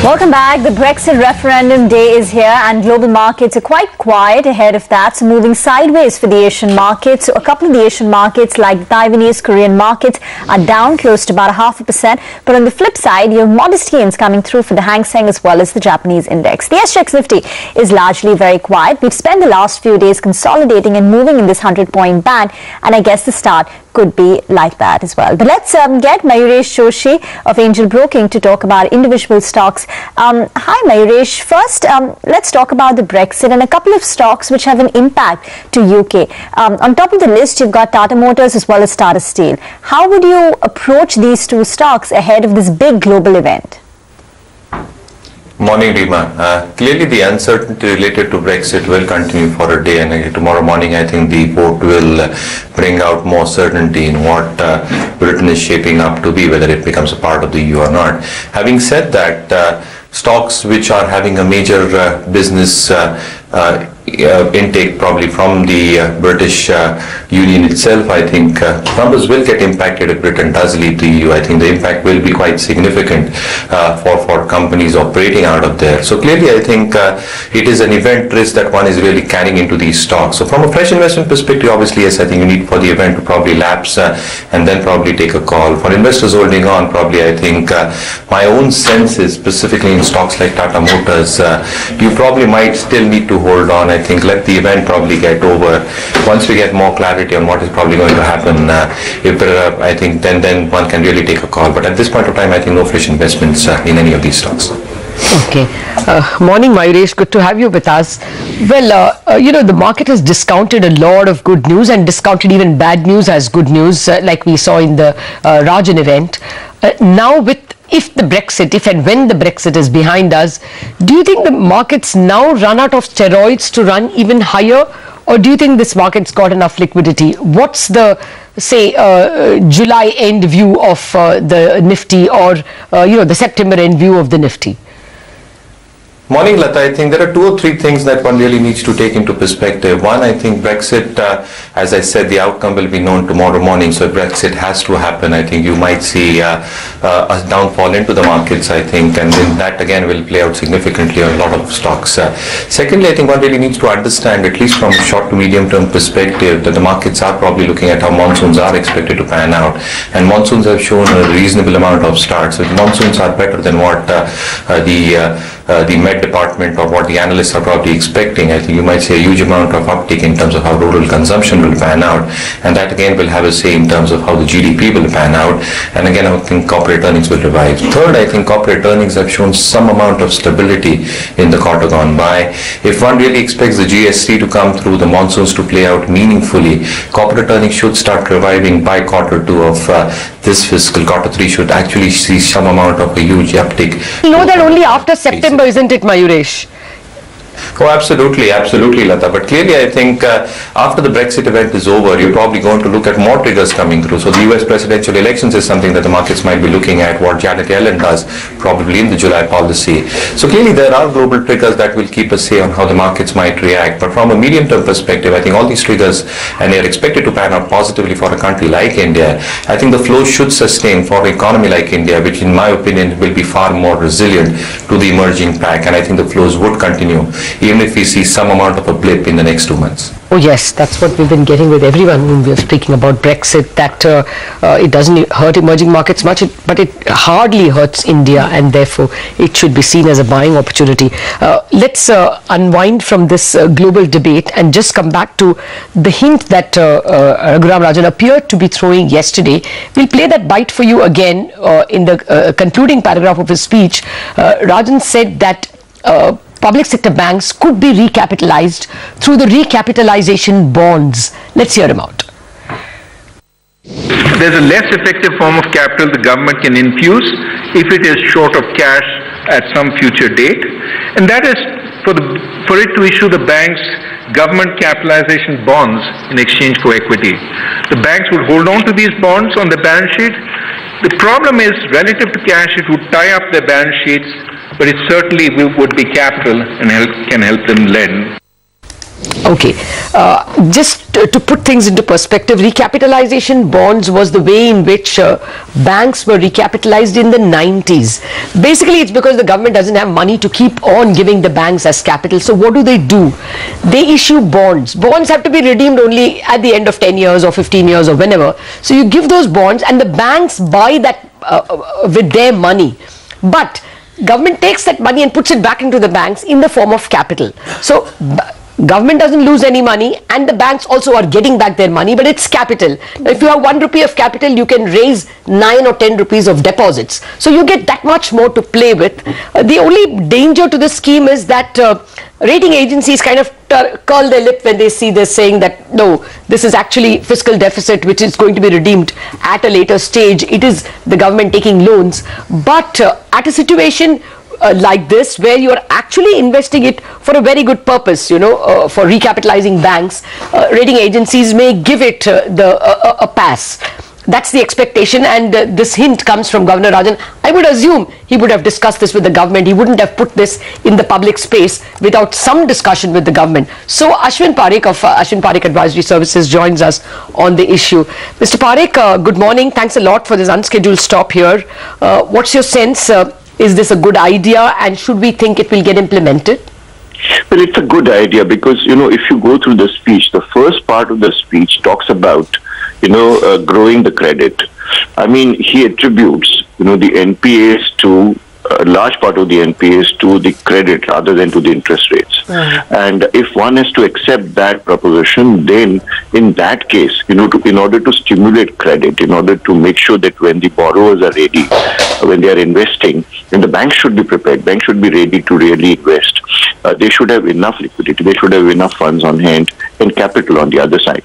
Welcome back. The Brexit referendum day is here and global markets are quite quiet ahead of that. So moving sideways for the Asian markets. So a couple of the Asian markets like the Taiwanese, Korean markets are down close to about 0.5%. But on the flip side, you have modest gains coming through for the Hang Seng as well as the Japanese index. The SGX Nifty is largely very quiet. We've spent the last few days consolidating and moving in this 100-point band. And I guess the start could be like that as well. But let's get Mayuresh Joshi of Angel Broking to talk about individual stocks. Hi Mayuresh. First, let's talk about the Brexit and a couple of stocks which have an impact to UK. On top of the list, you've got Tata Motors as well as Tata Steel. How would you approach these two stocks ahead of this big global event? Morning, Rima. Clearly, the uncertainty related to Brexit will continue for a day, and tomorrow morning, I think the vote will bring out more certainty in what Britain is shaping up to be, whether it becomes a part of the EU or not. Having said that, stocks which are having a major business intake probably from the British Union itself, I think numbers will get impacted if Britain does leave the EU. I think the impact will be quite significant for companies operating out of there. So clearly I think it is an event risk that one is really carrying into these stocks. So from a fresh investment perspective, obviously yes, I think you need for the event to probably lapse and then probably take a call. For investors holding on, probably I think my own sense is specifically in stocks like Tata Motors, you probably might still need to hold on. I think let the event probably get over. Once we get more clarity on what is probably going to happen, I think then one can really take a call. But at this point of time, I think no fresh investments in any of these stocks. Okay. Morning, Mayuresh. Good to have you with us. Well, the market has discounted a lot of good news and discounted even bad news as good news, like we saw in the Rajan event. Now if and when the Brexit is behind us, do you think the markets now run out of steroids to run even higher? Or do you think this market's got enough liquidity? What's the, say, July end view of the Nifty or, the September end view of the Nifty? Morning, Lata. I think there are two or three things that one really needs to take into perspective. One, I think Brexit, as I said, the outcome will be known tomorrow morning. So if Brexit has to happen, I think you might see a downfall into the markets, I think, and then that again will play out significantly on a lot of stocks. Secondly, I think one really needs to understand, at least from a short to medium term perspective, that the markets are probably looking at how monsoons are expected to pan out. And monsoons have shown a reasonable amount of starts. So if monsoons are better than what the Met Department or what the analysts are probably expecting, I think you might see a huge amount of uptick in terms of how rural consumption will pan out, and that again will have a say in terms of how the GDP will pan out, and again I think corporate earnings will revive. Third, I think corporate earnings have shown some amount of stability in the quarter gone by. If one really expects the GST to come through, the monsoons to play out meaningfully, corporate earnings should start reviving by quarter 2 of this fiscal. Quarter 3 should actually see some amount of a huge uptick. You know that only after September, isn't it, Mayuresh? Oh, absolutely, Lata. But clearly, I think after the Brexit event is over, you're probably going to look at more triggers coming through. So the US presidential elections is something that the markets might be looking at, what Janet Yellen does probably in the July policy. So clearly, there are global triggers that will keep a say on how the markets might react. But from a medium-term perspective, I think all these triggers, and they are expected to pan out positively for a country like India. I think the flow should sustain for an economy like India, which in my opinion will be far more resilient to the emerging pack. And I think the flows would continue, even if we see some amount of a blip in the next 2 months. Oh yes, that's what we've been getting with everyone when we're speaking about Brexit, that it doesn't hurt emerging markets much, but it hardly hurts India, and therefore it should be seen as a buying opportunity. Let's unwind from this global debate and just come back to the hint that Raghuram Rajan appeared to be throwing yesterday. We'll play that bite for you again in the concluding paragraph of his speech. Rajan said that public sector banks could be recapitalized through the recapitalization bonds. Let's hear him out. There's a less effective form of capital the government can infuse if it is short of cash at some future date, and that is for it to issue the banks government capitalization bonds in exchange for equity. The banks would hold on to these bonds on the balance sheet. The problem is, relative to cash, it would tie up their balance sheets, but it certainly would be capital and can help them lend. Okay, just to put things into perspective, recapitalization bonds was the way in which banks were recapitalized in the 90s. Basically, it's because the government doesn't have money to keep on giving the banks as capital. So what do? They issue bonds. Bonds have to be redeemed only at the end of 10 years or 15 years or whenever. So you give those bonds and the banks buy that with their money. But government takes that money and puts it back into the banks in the form of capital. So government doesn't lose any money and the banks also are getting back their money, but it's capital. Now, if you have 1 rupee of capital, you can raise 9 or 10 rupees of deposits. So you get that much more to play with. The only danger to this scheme is that rating agencies kind of curl their lip when they see this, saying that no, this is actually fiscal deficit which is going to be redeemed at a later stage. It is the government taking loans. But at a situation like this, where you are actually investing it for a very good purpose, for recapitalizing banks, rating agencies may give it a pass. That's the expectation, and this hint comes from Governor Rajan. I would assume he would have discussed this with the government. He wouldn't have put this in the public space without some discussion with the government. So Ashwin Parekh of Ashwin Parekh Advisory Services joins us on the issue. Mr. Parekh, good morning. Thanks a lot for this unscheduled stop here. What's your sense? Is this a good idea, and should we think it will get implemented? Well, it's a good idea because, if you go through the speech, the first part of the speech talks about, growing the credit. I mean, he attributes, the NPAs to a large part of the NPAs to the credit rather than to the interest rates. And if one has to accept that proposition, then in that case, in order to stimulate credit, in order to make sure that when the borrowers are ready, when they are investing, then the banks should be prepared. Banks should be ready to really invest. They should have enough liquidity. They should have enough funds on hand and capital on the other side.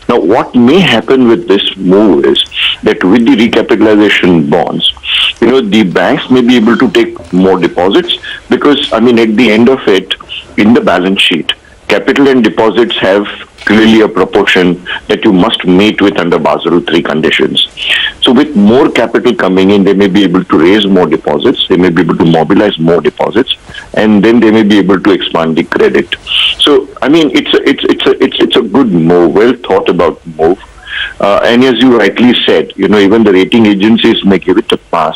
Now, what may happen with this move is that with the recapitalization bonds, the banks may be able to take more deposits because, at the end of it, in the balance sheet, capital and deposits have clearly a proportion that you must meet with under Basel III conditions. So with more capital coming in, they may be able to raise more deposits, they may be able to mobilize more deposits, and then they may be able to expand the credit. So, it's a good move, well thought about move. And as you rightly said, even the rating agencies may give it a pass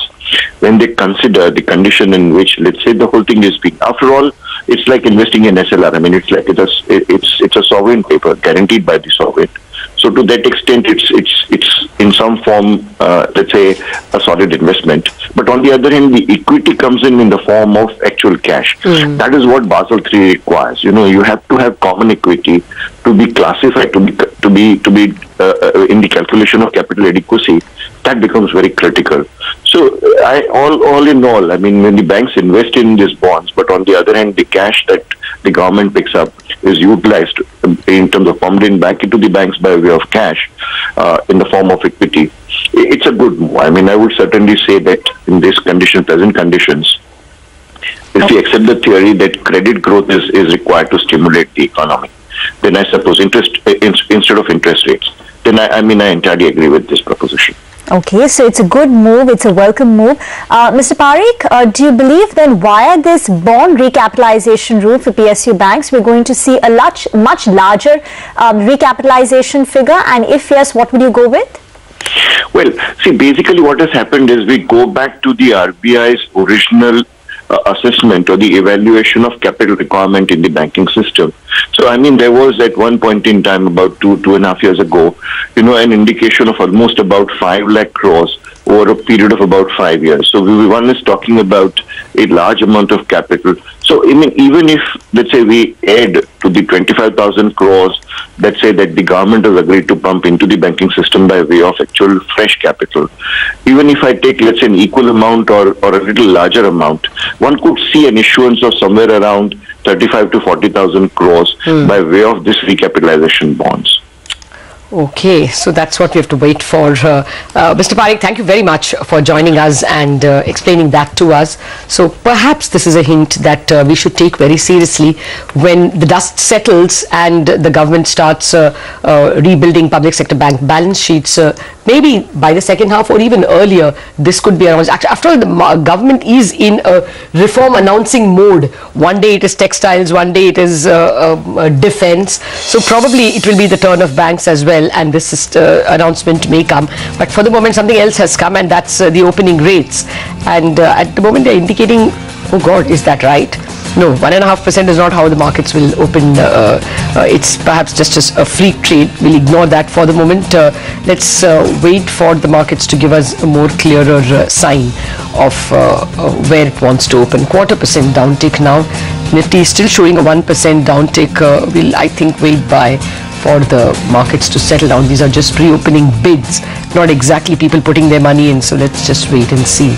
when they consider the condition in which, let's say, the whole thing is being. After all, it's like investing in SLR. It's like it's a sovereign paper guaranteed by the sovereign. So to that extent, it's in some form, let's say, a solid investment. But on the other hand, the equity comes in the form of actual cash. That is what Basel III requires. You have to have common equity to be classified, to be in the calculation of capital adequacy. That becomes very critical. So, all in all, when the banks invest in these bonds, but on the other hand, the cash that the government picks up is utilized in terms of pumped in back into the banks by way of cash in the form of equity. It's a good move. I would certainly say that in this present conditions, if we accept the theory that credit growth is required to stimulate the economy, then I suppose instead of interest rates, then I entirely agree with this proposition. Okay, so it's a good move, it's a welcome move. Mr. Parekh, do you believe then via this bond recapitalization route for PSU banks, we're going to see a much larger recapitalization figure? And if yes, what would you go with? Well, see, basically what has happened is we go back to the RBI's original assessment or the evaluation of capital requirement in the banking system. So, there was at one point in time, about two and a half years ago, an indication of almost about 5 lakh crores over a period of about 5 years. So, one is talking about a large amount of capital. So, even if, let's say, we add to the 25,000 crores, let's say that the government has agreed to pump into the banking system by way of actual fresh capital, even if I take, let's say, an equal amount or a little larger amount, one could see an issuance of somewhere around 35 to 40,000 crores by way of this recapitalization bonds. Okay, so that's what we have to wait for. Mr. Parekh, thank you very much for joining us and explaining that to us. So perhaps this is a hint that we should take very seriously when the dust settles and the government starts rebuilding public sector bank balance sheets. Maybe by the second half or even earlier, this could be announced. After all, the government is in a reform announcing mode. One day it is textiles, one day it is defense. So probably it will be the turn of banks as well, and this is, announcement may come. But for the moment, something else has come, and that's the opening rates. And at the moment, they're indicating, oh God, is that right? No, 1.5% is not how the markets will open. It's perhaps just a freak trade. We'll ignore that for the moment. Let's wait for the markets to give us a more clearer sign of where it wants to open. 0.25% downtick now. Nifty is still showing a 1% downtick. We'll, I think, wait by for the markets to settle down. These are just pre-opening bids, not exactly people putting their money in. So let's just wait and see.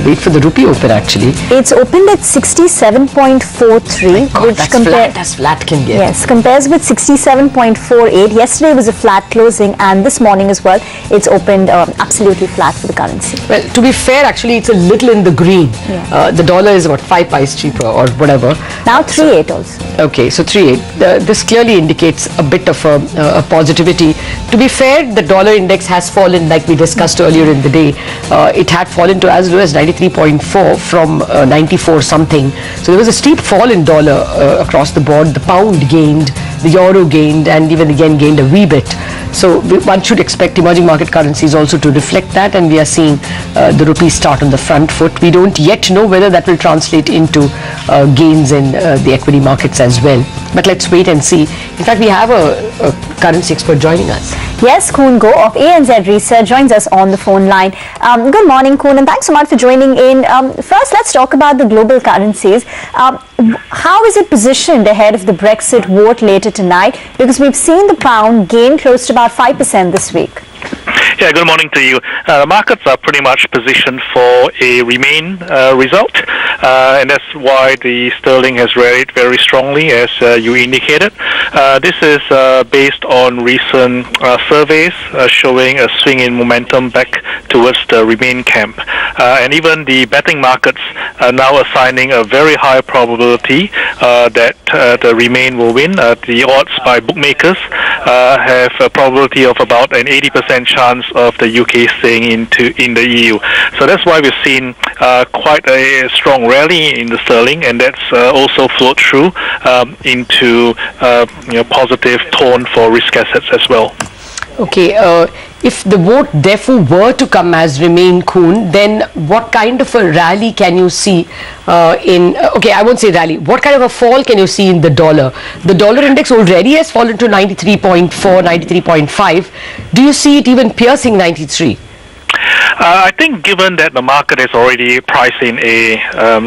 Wait for the rupee open actually. It's opened at 67.43, God, which that's flat as flat can get. Yes, compares with 67.48. Yesterday was a flat closing, and this morning as well, it's opened absolutely flat for the currency. Well, to be fair, actually, it's a little in the green. Yeah. The dollar is about 5 pies cheaper or whatever. Now 3.8 also. Okay, so 3.8. This clearly indicates a bit of a positivity. To be fair, the dollar index has fallen, like we discussed earlier in the day. It had fallen to as low as 93.4 from 94 something. So there was a steep fall in dollar across the board. The pound gained, the euro gained, and even the yen gained a wee bit. So one should expect emerging market currencies also to reflect that, and we are seeing the rupee start on the front foot. We don't yet know whether that will translate into gains in the equity markets as well. But let's wait and see. In fact, we have a currency expert joining us. Yes, Koon Goh of ANZ Research joins us on the phone line. Good morning, Koon, and thanks so much for joining in. First, let's talk about the global currencies. How is it positioned ahead of the Brexit vote later tonight? Because we've seen the pound gain close to about 5% this week. Yeah, good morning to you. The markets are pretty much positioned for a Remain result, and that's why the sterling has rallied very strongly, as you indicated. This is based on recent surveys showing a swing in momentum back towards the Remain camp. And even the betting markets are now assigning a very high probability that the Remain will win. The odds by bookmakers have a probability of about an 80% chance of the UK staying in the EU. So that's why we've seen quite a strong rally in the sterling, and that's also flowed through into positive tone for risk assets as well. Okay, if the vote therefore were to come as Remain, Koon, then what kind of a rally can you see okay, I won't say rally, what kind of a fall can you see in the dollar? The dollar index already has fallen to 93.4, 93.5. Do you see it even piercing 93? I think given that the market is already pricing a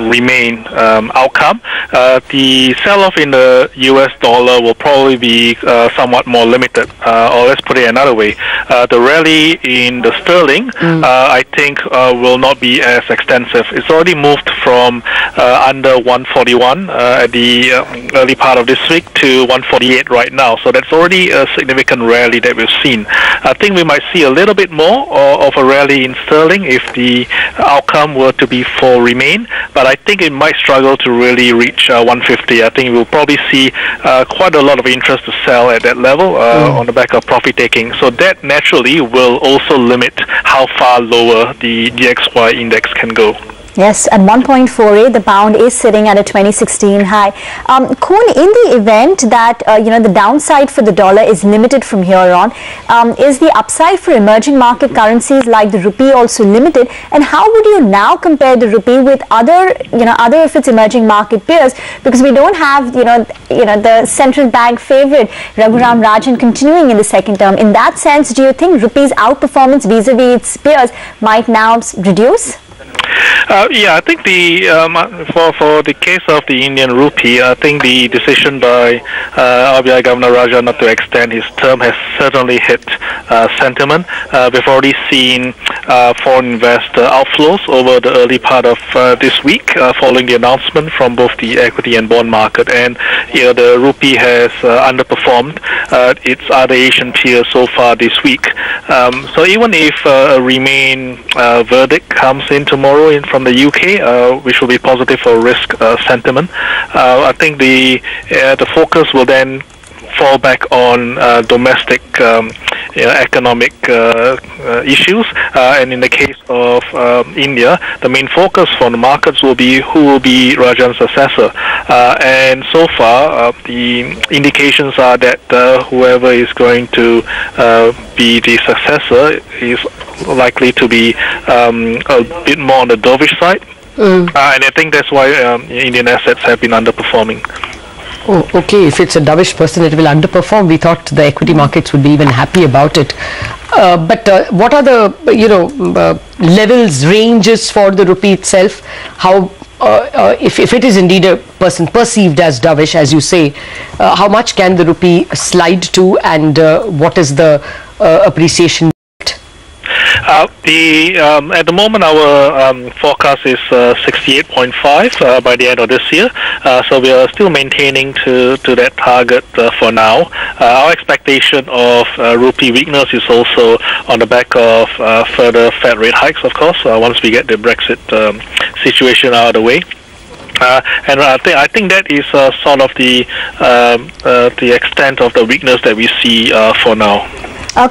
Remain outcome, the sell-off in the US dollar will probably be somewhat more limited. Or let's put it another way, the rally in the sterling, I think, will not be as extensive. It's already moved from under 141 at the early part of this week to 148 right now. So that's already a significant rally that we've seen. I think we might see a little bit more of a rally in sterling if the outcome were to be for Remain, but I think it might struggle to really reach 150. I think we'll probably see quite a lot of interest to sell at that level on the back of profit taking. So that naturally will also limit how far lower the DXY index can go. Yes, at 1.48, the pound is sitting at a 2016 high. Koon, in the event that the downside for the dollar is limited from here on, is the upside for emerging market currencies like the rupee also limited? And how would you now compare the rupee with other of its emerging market peers? Because we don't have the central bank favorite Raghuram Rajan continuing in the second term. In that sense, do you think rupee's outperformance vis-a-vis its peers might now reduce? Yeah, I think for the case of the Indian rupee, I think the decision by RBI Governor Raja not to extend his term has certainly hit sentiment. We've already seen foreign investor outflows over the early part of this week, following the announcement from both the equity and bond market, and the rupee has underperformed its other Asian peers so far this week. So even if a Remain verdict comes in tomorrow from the UK, which will be positive for risk sentiment, I think the focus will then fall back on domestic economic issues, and in the case of India, the main focus for the markets will be who will be Rajan's successor, and so far the indications are that whoever is going to be the successor is likely to be a bit more on the dovish side, and I think that's why Indian assets have been underperforming. Oh, okay. If it's a dovish person, it will underperform. We thought the equity markets would be even happy about it. But what are the levels, ranges for the rupee itself? How if it is indeed a person perceived as dovish, as you say, how much can the rupee slide to, and what is the appreciation? At the moment, our forecast is 68.5 by the end of this year. So we are still maintaining to that target for now. Our expectation of rupee weakness is also on the back of further Fed rate hikes, of course, once we get the Brexit situation out of the way. And I think that is sort of the extent of the weakness that we see for now.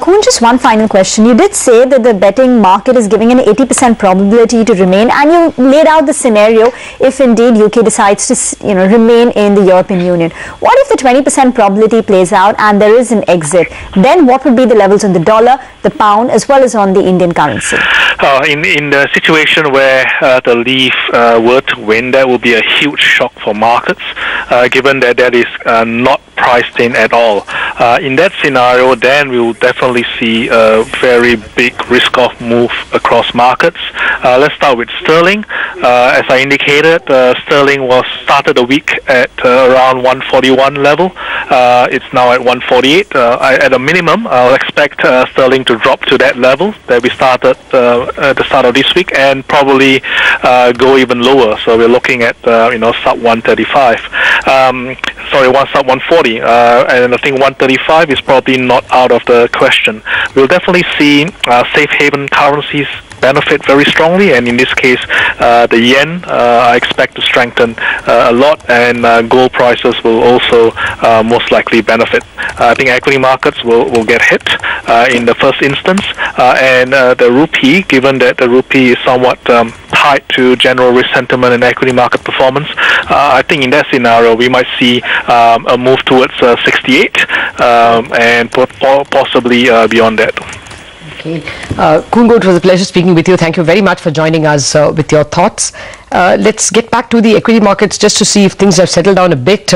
Koon, just one final question. You did say that the betting market is giving an 80% probability to remain, and you laid out the scenario if indeed UK decides to remain in the European Union. What if the 20% probability plays out and there is an exit? Then what would be the levels on the dollar, the pound, as well as on the Indian currency? In the situation where the Leave were to win, that would be a huge shock for markets, given that is not priced in at all. In that scenario, then we will definitely see a very big risk-off move across markets. Let's start with sterling. As I indicated, sterling started the week at around 141 level. It's now at 148. At a minimum, I'll expect sterling to drop to that level that we started at the start of this week, and probably go even lower. So we're looking at sub 135. Sub 140. And I think 135 is probably not out of the question. We'll definitely see safe haven currencies benefit very strongly, and in this case the yen I expect to strengthen a lot, and gold prices will also most likely benefit. I think equity markets will get hit in the first instance, and the rupee, given that the rupee is somewhat tied to general risk sentiment and equity market performance, I think in that scenario we might see a move towards 68 and possibly beyond that. Okay. Koon, it was a pleasure speaking with you. Thank you very much for joining us with your thoughts. Let's get back to the equity markets just to see if things have settled down a bit.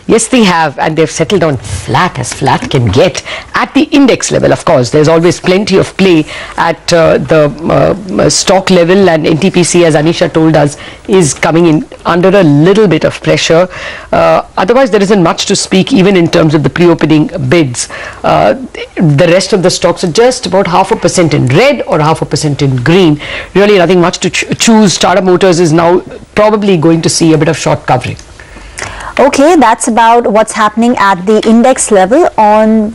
Yes, they have, and they've settled down flat as flat can get at the index level. Of course, there's always plenty of play at the stock level, and NTPC, as Anisha told us, is coming in under a little bit of pressure. Otherwise, there isn't much to speak even in terms of the pre-opening bids. The rest of the stocks are just about 0.5% in red or 0.5% in green. Really nothing much to choose. Tata Motors is now probably going to see a bit of short covering. Okay, that's about what's happening at the index level. On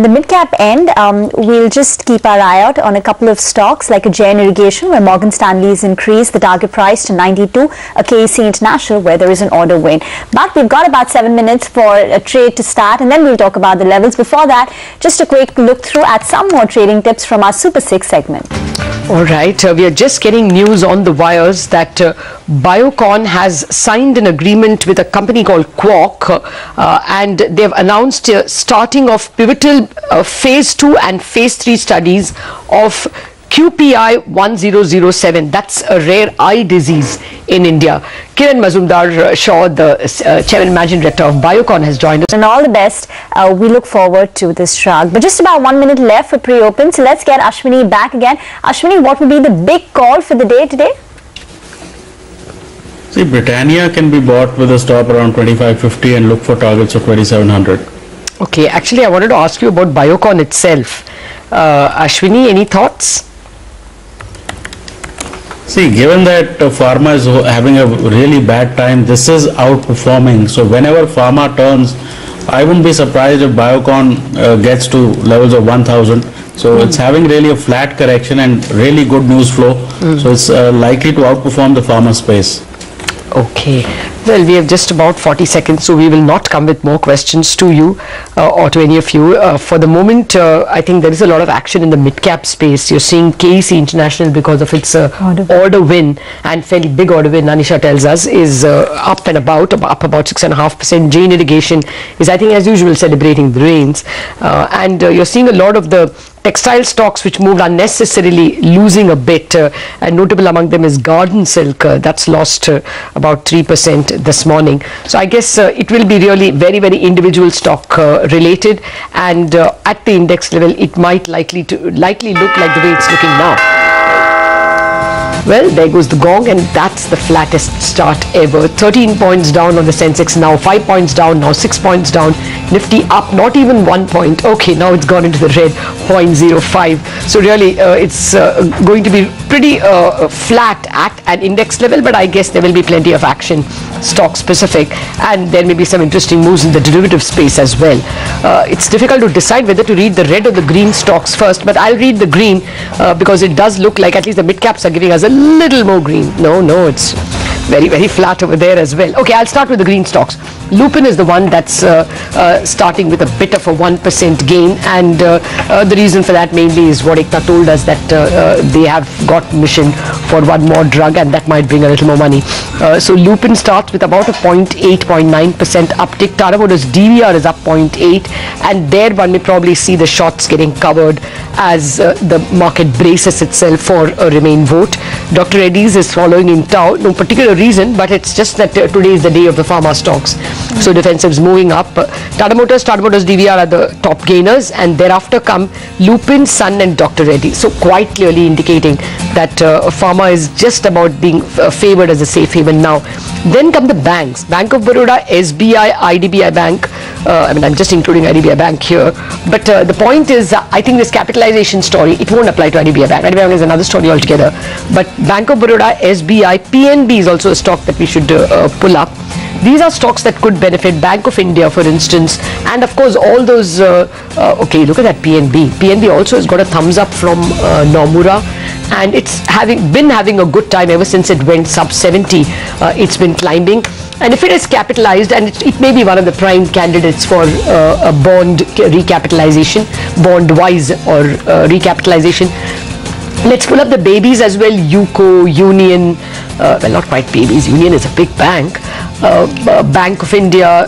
the mid-cap end, we'll just keep our eye out on a couple of stocks like a JN Irrigation, where Morgan Stanley's increased the target price to 92, a KEC International, where there is an order win. But we've got about 7 minutes for a trade to start, and then we'll talk about the levels. Before that, just a quick look through at some more trading tips from our Super 6 segment. All right, we are just getting news on the wires that Biocon has signed an agreement with a company called Quark, and they've announced starting of pivotal phase 2 and phase 3 studies of QPI 1007, that's a rare eye disease in India. Kiran Mazumdar-Shaw, the Chairman and Managing Director of Biocon, has joined us. And all the best. We look forward to this drug. But just about 1 minute left for pre-open, so let's get Ashwini back again. Ashwini, what would be the big call for the day today? See, Britannia can be bought with a stop around 25.50 and look for targets of 2700. Okay, actually I wanted to ask you about Biocon itself. Ashwini, any thoughts? See, given that pharma is having a really bad time, this is outperforming. So whenever pharma turns, I wouldn't be surprised if Biocon gets to levels of 1000. So it's having really a flat correction and really good news flow. So it's likely to outperform the pharma space. Okay, well, we have just about 40 seconds, so we will not come with more questions to you or to any of you. For the moment, I think there is a lot of action in the mid-cap space. You're seeing KEC International, because of its order win, and fairly big order win, Anisha tells us, is up and about 6.5%. Jain Irrigation is, I think, as usual, celebrating the rains. And you're seeing a lot of the textile stocks which moved unnecessarily losing a bit, and notable among them is Garden Silk. That's lost about 3% this morning. So I guess it will be really very, very individual stock related, and at the index level it might likely look like the way it's looking now. Well, there goes the gong, and that's the flattest start ever. 13 points down on the Sensex now, 5 points down, now 6 points down. Nifty up, not even 1 point. Okay, now it's gone into the red, 0.05. So really, it's going to be pretty flat at an index level, but I guess there will be plenty of action stock specific, and there may be some interesting moves in the derivative space as well. It's difficult to decide whether to read the red or the green stocks first, but I'll read the green because it does look like at least the mid caps are giving us a little more green. No, it's very, very flat over there as well. Okay, I'll start with the green stocks. Lupin is the one that's starting with a bit of a 1% gain, and the reason for that mainly is what Ekta told us, that they have got mission for one more drug, and that might bring a little more money. So Lupin starts with about a 0.9% uptick. Tata Motors DVR is up 0.8, and there one may probably see the shots getting covered as the market braces itself for a Remain vote. Dr. Reddy's is following in Tau. No particular reason, but it's just that today is the day of the pharma stocks. So defensives moving up. Tata Motors DVR are the top gainers, and thereafter come Lupin, Sun and Dr. Reddy. So quite clearly indicating that pharma is just about being favored as a safe haven now. Then come the banks. Bank of Baroda, SBI, IDBI Bank. I'm just including IDBI Bank here. But the point is, I think this capitalization story, it won't apply to IDBI Bank. IDBI Bank is another story altogether. But Bank of Baroda, SBI, PNB is also a stock that we should pull up. These are stocks that could benefit. Bank of India, for instance, and of course all those. Okay, look at that PNB. PNB also has got a thumbs up from Nomura, and it's been having a good time ever since it went sub 70. It's been climbing, and if it is capitalized, and it may be one of the prime candidates for a bond recapitalization, bond-wise or recapitalization. Let's pull up the babies as well. UCO, Union, well, not quite babies. Union is a big bank. Bank of India,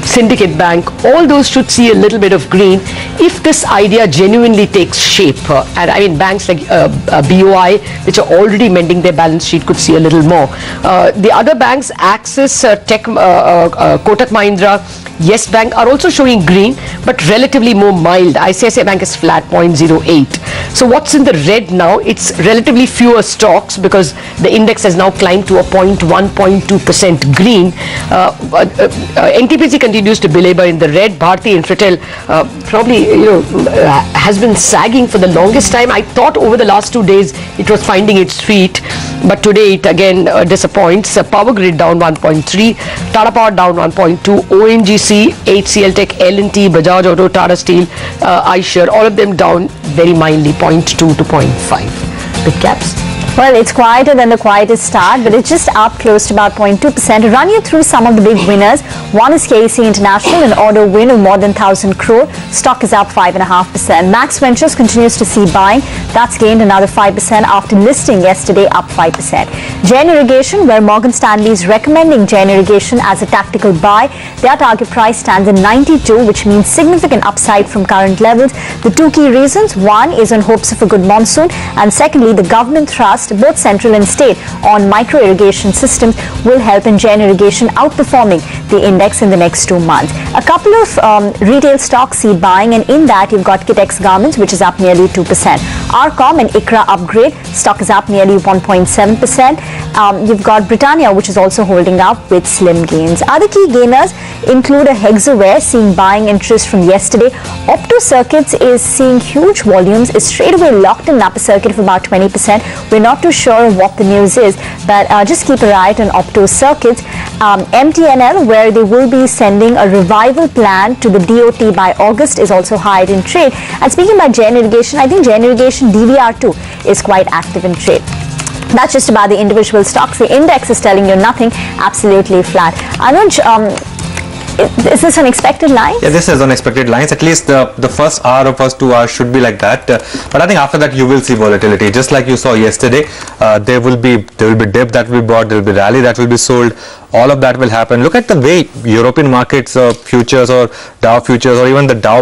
Syndicate Bank, all those should see a little bit of green if this idea genuinely takes shape. And I mean, banks like BOI, which are already mending their balance sheet, could see a little more. The other banks, Axis, Tech, Kotak Mahindra, Yes Bank are also showing green, but relatively more mild. ICICI Bank is flat, 0.08. So what's in the red now? It's relatively fewer stocks because the index has now climbed to a 0.1-0.2% green. NTPC continues to belabor in the red. Bharti Infratel probably has been sagging for the longest time. I thought over the last 2 days it was finding its feet, but today it again disappoints. Power Grid down 1.3, Tata Power down 1.2, ONGC, HCL Tech, L&T, Bajaj Auto, Tata Steel, iShares, all of them down very mildly, 0.2 to 0.5. Big caps. Well, it's quieter than the quietest start, but it's just up close to about 0.2%. To run you through some of the big winners, one is KEC International, an order win of more than 1,000 crore. Stock is up 5.5%. Max Ventures continues to see buying. That's gained another 5% after listing yesterday, up 5%. Jain Irrigation, where Morgan Stanley is recommending Jain Irrigation as a tactical buy. Their target price stands at 92, which means significant upside from current levels. The two key reasons: one is on hopes of a good monsoon, and secondly, the government thrust, both central and state, on micro irrigation systems will help in Jain Irrigation outperforming the index in the next 2 months. A couple of retail stocks see buying, and in that you've got Kitex Garments, which is up nearly 2%. Arcom and ICRA Upgrade, stock is up nearly 1.7%. You've got Britannia, which is also holding up with slim gains. Other key gainers include a Hexaware seeing buying interest from yesterday. Opto Circuits is seeing huge volumes, is straight away locked in an upper circuit of about 20%. We're not too sure what the news is, but just keep an eye out on Opto Circuits. MTNL, where they will be sending a revival plan to the DOT by August, is also higher in trade. And speaking about Jain Irrigation, I think Jain Irrigation DVR2 is quite active in trade. That's just about the individual stocks. The index is telling you nothing, absolutely flat. Anuj, is this unexpected lines? Yeah, this is unexpected lines. At least the first hour or first 2 hours should be like that. But I think after that you will see volatility. Just like you saw yesterday, there will be dip that will be bought, there will be rally that will be sold. All of that will happen. Look at the way European markets, futures or Dow futures, or even the Dow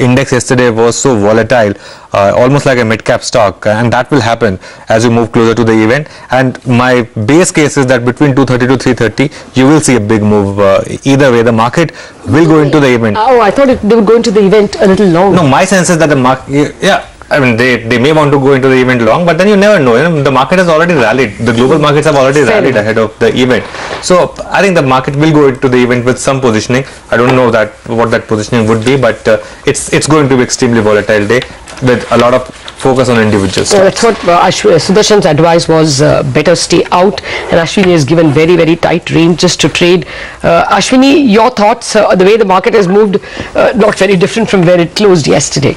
index yesterday was so volatile, almost like a mid-cap stock, and that will happen as we move closer to the event. And my base case is that between 230 to 330, you will see a big move. Either way, the market will go into the event. Oh, I thought they would go into the event a little long. No, my sense is that the market, yeah. I mean, they may want to go into the event long, but then you never know. The market has already rallied. The global markets have already rallied ahead of the event. So I think the market will go into the event with some positioning. I don't know what that positioning would be, but it's going to be extremely volatile day with a lot of focus on individuals. So that's what Sudarshan's advice was, better stay out, and Ashwini has given very, very tight ranges to trade. Ashwini, your thoughts, the way the market has moved, not very different from where it closed yesterday.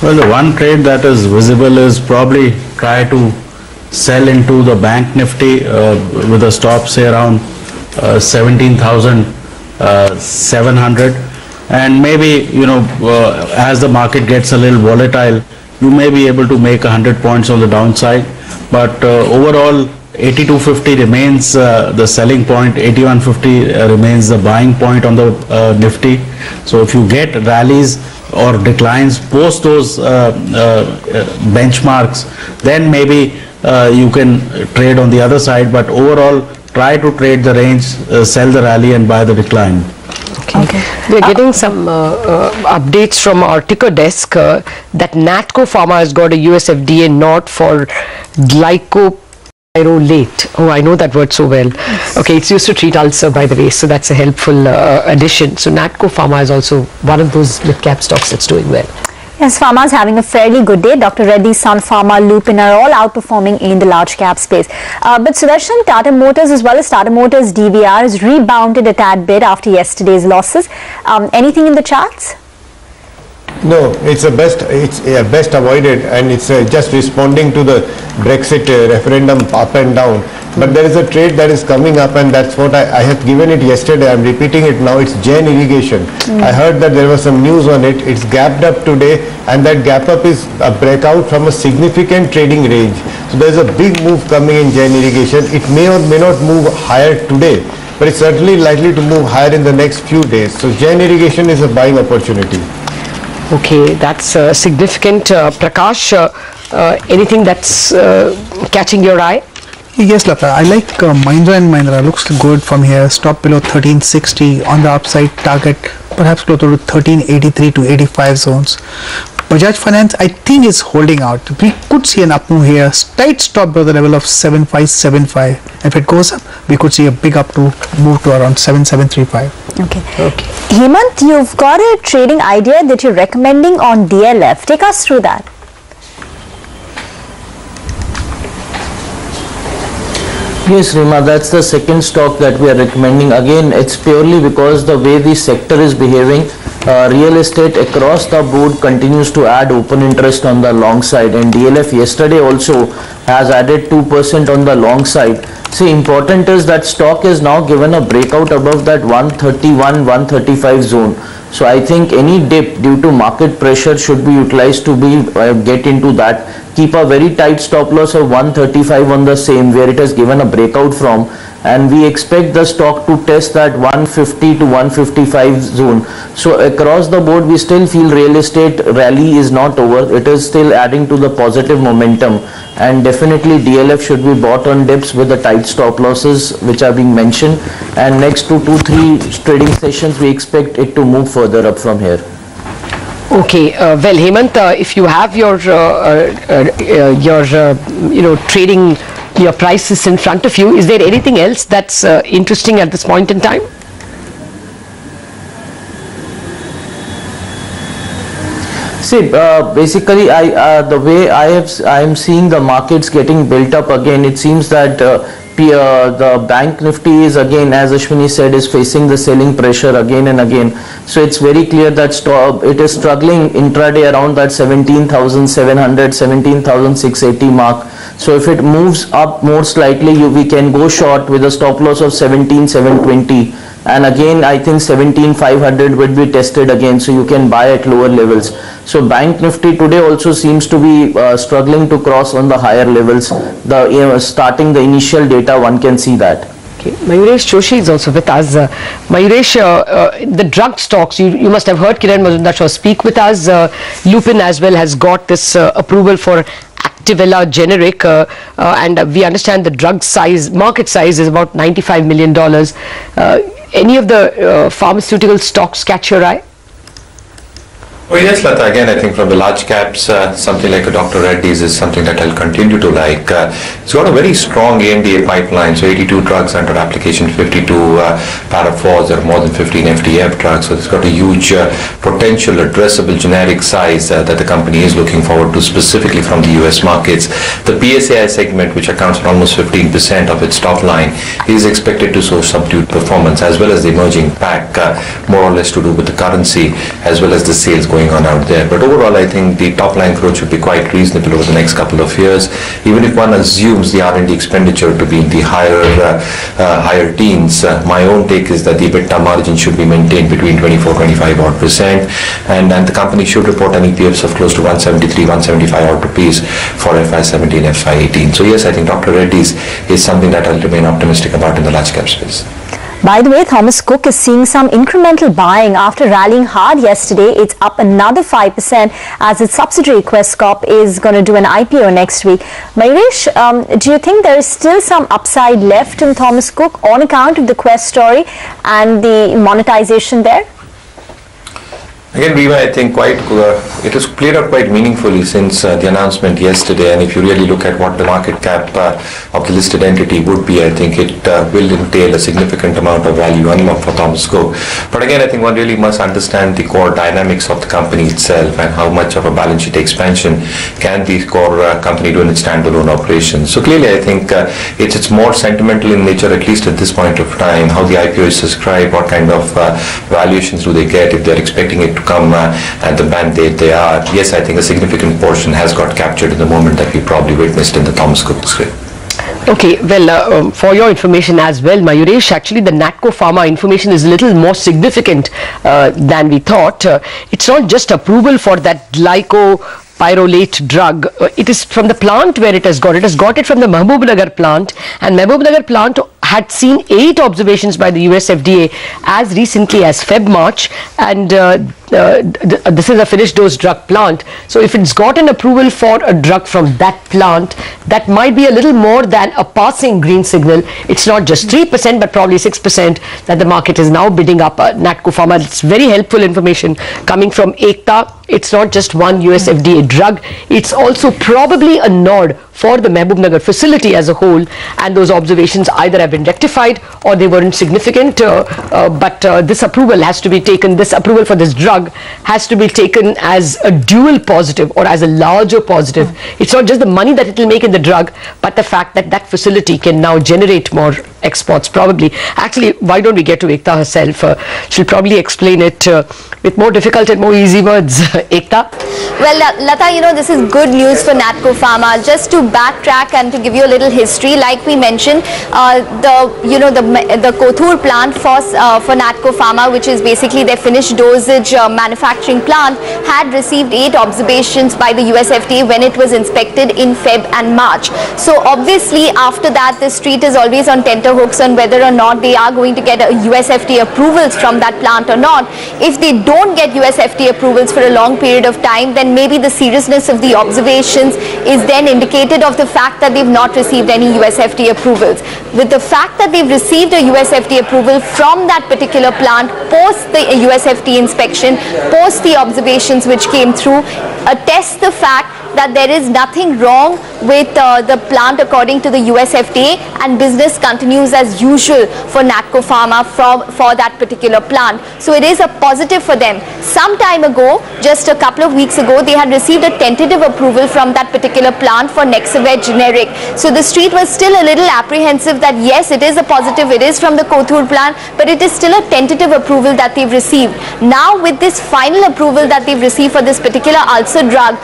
Well, the one trade that is visible is probably try to sell into the bank nifty with a stop say around 17,700, and maybe as the market gets a little volatile, you may be able to make 100 points on the downside, but overall 8250 remains the selling point, 8150 remains the buying point on the nifty. So if you get rallies or declines post those benchmarks, then maybe you can trade on the other side, but overall try to trade the range, sell the rally and buy the decline. Okay. We are getting some updates from our ticker desk that Natco Pharma has got a US FDA nod for glycopyrrolate. Oh, I know that word so well. Yes. Okay, it's used to treat ulcer, by the way, so that's a helpful addition. So Natco Pharma is also one of those mid-cap stocks that's doing well. Yes, Pharma is having a fairly good day. Dr. Reddy's, Sun Pharma, Lupin are all outperforming in the large cap space. But Sudarshan, Tata Motors as well as Tata Motors DVR has rebounded a tad bit after yesterday's losses. Anything in the charts? No, it's best avoided, and it's just responding to the Brexit referendum up and down. But there is a trade that is coming up, and that's what I had given it yesterday. I'm repeating it now. It's Jain Irrigation. I heard that there was some news on it. It's gapped up today, and that gap up is a breakout from a significant trading range. So there's a big move coming in Jain Irrigation. It may or may not move higher today, but it's certainly likely to move higher in the next few days. So Jain Irrigation is a buying opportunity. Okay, that's significant. Prakash, anything that's catching your eye? Yes, Lata. I like Mahindra & Mahindra. Looks good from here. Stop below 1360 on the upside. Target perhaps closer to 1383 to 85 zones. Bajaj Finance, I think, is holding out. We could see an up move here. Tight stop below the level of 7575. If it goes up, we could see a big up to move to around 7735. Okay. Hemant, you've got a trading idea that you're recommending on DLF. Take us through that. Yes, Rima, that's the second stock that we are recommending. Again, it's purely because the way the sector is behaving. Real estate across the board continues to add open interest on the long side, and DLF yesterday also has added 2% on the long side. See, important is that stock is now given a breakout above that 131, 135 zone. So I think any dip due to market pressure should be utilized to get into that. Keep a very tight stop loss of 135 on the same where it has given a breakout from, and we expect the stock to test that 150 to 155 zone. So across the board we still feel real estate rally is not over. It is still adding to the positive momentum, and definitely DLF should be bought on dips with the tight stop losses which are being mentioned, and next to 2-3 trading sessions we expect it to move further up from here. Okay, well, Hemant, if you have your trading, your prices in front of you, is there anything else that's interesting at this point in time? See, basically, the way I am seeing the markets getting built up again, it seems that the bank Nifty is again, as Ashwini said, is facing the selling pressure again and again. So it's very clear that it is struggling intraday around that 17,700, 17,680 mark. So if it moves up more slightly, we can go short with a stop loss of 17,720. And again, I think 17,500 would be tested again, so you can buy at lower levels. So Bank Nifty today also seems to be struggling to cross on the higher levels. Starting the initial data, one can see that. Okay. Mayuresh Joshi is also with us. Mayuresh, the drug stocks, you must have heard Kiran Mazumdar speak with us. Lupin as well has got this approval for Activella generic, and we understand the drug size, market size is about $95 million. Any of the pharmaceutical stocks catch your eye? Oh yes, Lata, again I think from the large caps, something like a Dr. Reddy's is something that I'll continue to like. It's got a very strong ANDA pipeline, so 82 drugs under application, 52 para 4s, there are more than 15 FDF drugs, so it's got a huge potential addressable generic size that the company is looking forward to, specifically from the US markets. The PSAI segment, which accounts for almost 15% of its top line, is expected to show subdued performance, as well as the emerging pack, more or less to do with the currency, as well as the sales going on out there. But overall, I think the top line growth should be quite reasonable over the next couple of years, even if one assumes the R&D expenditure to be in the higher teens. My own take is that the EBITDA margin should be maintained between 24-25% and the company should report an EPS of close to 173-175 rupees for FY17, FY18. So yes, I think Dr. Reddy's is something that I'll remain optimistic about in the large cap space. By the way, Thomas Cook is seeing some incremental buying after rallying hard yesterday. It's up another 5% as its subsidiary Quest Corp is going to do an IPO next week. Mayuresh, do you think there is still some upside left in Thomas Cook on account of the Quest story and the monetization there? Again, Viva, I think it has played out quite meaningfully since the announcement yesterday, and if you really look at what the market cap of the listed entity would be, I think it will entail a significant amount of value unlock for Thomas Cook. But again, I think one really must understand the core dynamics of the company itself and how much of a balance sheet expansion can the core company do in its standalone operations. So clearly, I think it's more sentimental in nature, at least at this point of time, how the IPO is described, what kind of valuations do they get, if they're expecting it to come at the band they are. Yes, I think a significant portion has got captured in the moment that we probably witnessed in the Thomas Cook script. Okay, well, for your information as well, Mayuresh, actually the Natco Pharma information is a little more significant than we thought. It's not just approval for that glycopyrrolate drug. It is from the plant where it has got. It has got it from the Mahbubnagar plant, and Mahbubnagar plant had seen 8 observations by the US FDA as recently as Feb-March, and this is a finished dose drug plant. So if it's got an approval for a drug from that plant, that might be a little more than a passing green signal. It's not just 3%, but probably 6% that the market is now bidding up Natco Pharma. It's very helpful information coming from Ekta. It's not just one US FDA drug. It's also probably a nod for the Mahbubnagar facility as a whole, and those observations either have been rectified or they weren't significant, but this approval has to be taken, this approval for this drug has to be taken as a dual positive or as a larger positive. It's not just the money that it will make in the drug, but the fact that that facility can now generate more exports, probably. Actually, why don't we get to Ekta herself? She'll probably explain it with more difficult and more easy words. Ekta? Well, Lata, you know, this is good news for Natco Pharma. Just to backtrack and to give you a little history, like we mentioned, the Kothur plant for Natco Pharma, which is basically their finished dosage manufacturing plant, had received 8 observations by the US FDA when it was inspected in Feb and March. So obviously after that, the street is always on tenterhooks on whether or not they are going to get US FDA approvals from that plant or not. If they don't get US FDA approvals for a long period of time, then maybe the seriousness of the observations is then indicated of the fact that they've not received any US FDA approvals. With the fact that they've received a US FDA approval from that particular plant post the US FDA inspection, post the observations which came through, attests the fact that there is nothing wrong with the plant according to the US FDA, and business continues as usual for Natco Pharma for that particular plant. So it is a positive for them. Some time ago, just a couple of weeks ago, they had received a tentative approval from that particular plant for Nexavet generic. So the street was still a little apprehensive that yes, it is a positive, it is from the Kothur plant, but it is still a tentative approval that they've received. Now with this final approval that they've received for this particular ulcer drug,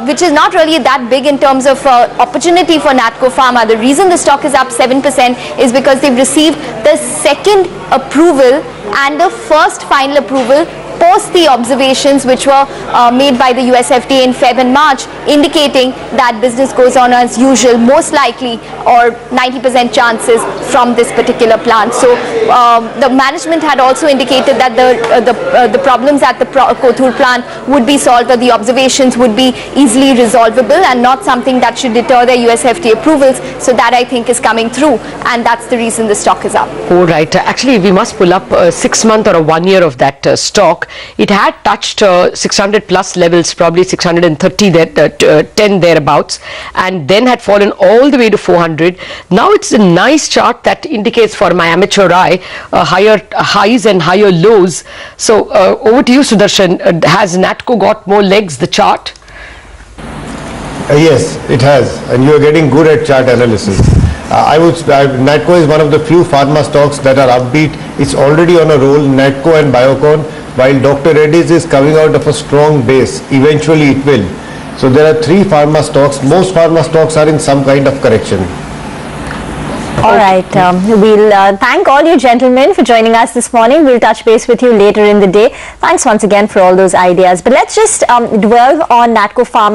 which is not really that big in terms of opportunity for Natco Pharma. The reason the stock is up 7% is because they've received the second approval and the first final approval post the observations which were made by the US FDA in Feb and March, indicating that business goes on as usual, most likely, or 90% chances from this particular plant. So the management had also indicated that the problems at the Kothur plant would be solved, or the observations would be easily resolvable and not something that should deter the US FDA approvals. So that, I think, is coming through, and that's the reason the stock is up. All right. Actually, we must pull up a 6-month or a 1 year of that stock. It had touched 600 plus levels, probably 630 10 thereabouts, and then had fallen all the way to 400. Now it's a nice chart that indicates, for my amateur eye, higher highs and higher lows. So over to you, Sudarshan. Has Natco got more legs, the chart? Yes, it has, and you are getting good at chart analysis. Natco is one of the few pharma stocks that are upbeat. It's already on a roll, Natco and Biocon, while Dr. Reddy's is coming out of a strong base. Eventually it will. So there are 3 pharma stocks. Most pharma stocks are in some kind of correction. All right, we'll thank all you gentlemen for joining us this morning. We'll touch base with you later in the day. Thanks once again for all those ideas. But let's just dwell on Natco Pharma.